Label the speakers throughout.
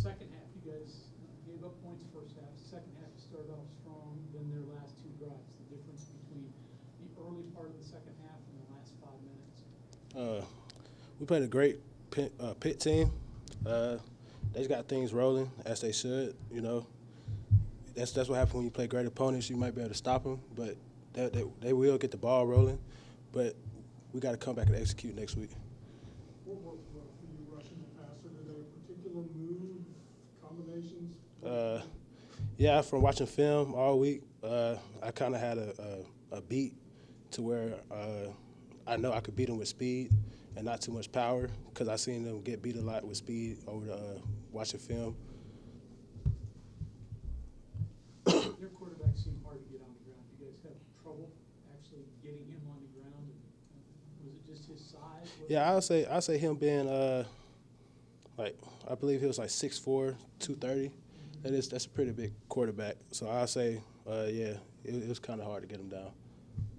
Speaker 1: second half, you guys gave up points first half. Second half, you started off strong, then their last two drives. The difference between the early part of the second half and the last 5 minutes.
Speaker 2: We played a great pit team. They got things rolling as they should. You know, that's what happens when you play great opponents. You might be able to stop them, but they will get the ball rolling. But we got to come back and execute next week.
Speaker 3: What worked well for you rushing the passer today? Particular move, combinations?
Speaker 2: Yeah, from watching film all week, I kind of had a beat to where I know I could beat them with speed and not too much power, because I seen them get beat a lot with speed over watching film.
Speaker 1: Your quarterback seemed hard to get on the ground. You guys have trouble actually getting him on the ground? Was it just his size?
Speaker 2: Yeah, I'll say him being like, I believe he was like 6'4", 230. That's a pretty big quarterback. So I'll say, yeah, it was kind of hard to get him down.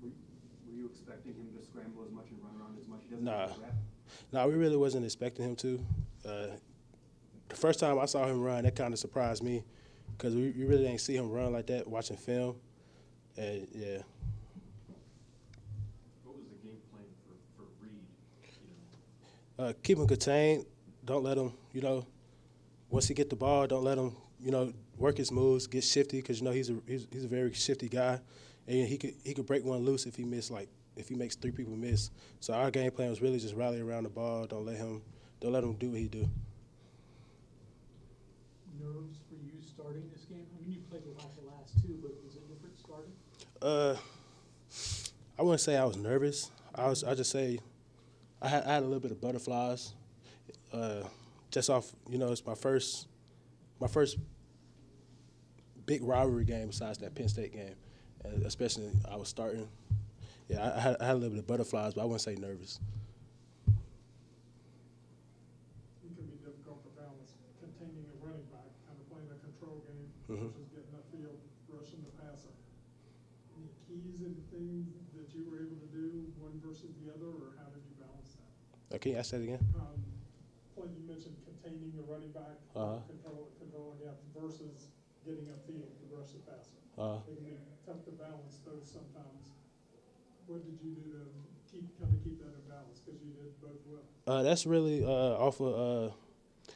Speaker 4: Were you expecting him to scramble as much and run around as much? He doesn't have a rep?
Speaker 2: Nah, we really wasn't expecting him to. The first time I saw him run, that kind of surprised me, because we really didn't see him run like that watching film. And, yeah.
Speaker 4: What was the game plan for Reed?
Speaker 2: Keep him contained. Don't let him, once he get the ball, don't let him, work his moves, get shifty, because he's a very shifty guy, and he could break one loose if he makes 3 people miss. So our game plan was really just rally around the ball. Don't let him do what he do.
Speaker 1: Nerves for you starting this game? I mean, you played a lot the last two, but was it different starting?
Speaker 2: I wouldn't say I was nervous. I just say I had a little bit of butterflies. Just off, it's my first big rivalry game besides that Penn State game, and especially I was starting. Yeah, I had a little bit of butterflies, but I wouldn't say nervous.
Speaker 3: It can be difficult to balance containing a running back, kind of playing a control game,
Speaker 2: Mm-hmm.
Speaker 3: versus getting upfield, rushing the passer. Any keys and things that you were able to do, one versus the other, or how did you balance that?
Speaker 2: Can you ask that again?
Speaker 3: You mentioned containing a running back, controlling out versus getting upfield to rush the passer. It can be tough to balance those sometimes. What did you do to keep that in balance? Because you did both well.
Speaker 2: That's really off of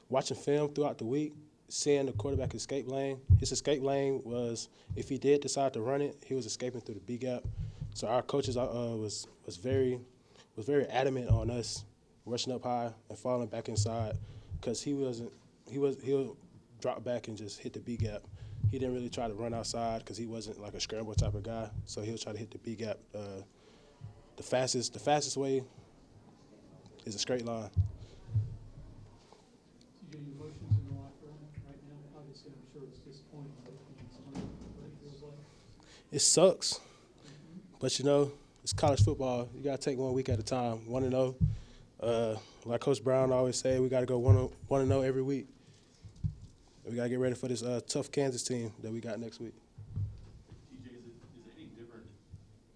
Speaker 2: watching film throughout the week, seeing the quarterback escape lane. His escape lane was, if he did decide to run it, he was escaping through the B gap. So our coaches was very adamant on us rushing up high and falling back inside, because he'll drop back and just hit the B gap. He didn't really try to run outside because he wasn't like a scramble type of guy. So he'll try to hit the B gap. The fastest way is a straight line.
Speaker 1: TJ, your emotions in the locker room right now? Obviously, I'm sure it's disappointing, but what it feels like.
Speaker 2: It sucks, but it's college football. You gotta take 1 week at a time. 1-0. Like Coach Brown always say, we gotta go 1-0 every week. We gotta get ready for this tough Kansas team that we got next week.
Speaker 5: TJ, is it any different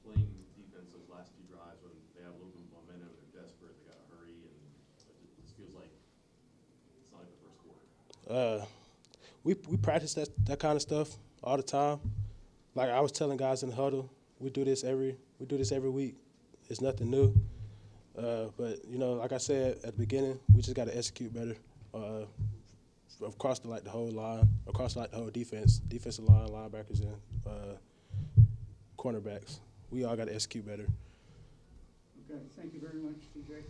Speaker 5: playing defense those last few drives when they have a little bit of momentum, they're desperate, they gotta hurry, and it just feels like it's not like the first quarter?
Speaker 2: We practice that kind of stuff all the time. Like I was telling guys in the huddle, we do this every week. It's nothing new. But like I said at the beginning, we just got to execute better across the whole line, across the whole defensive line, linebackers, and cornerbacks. We all got to execute better.
Speaker 6: Okay, thank you very much, TJ.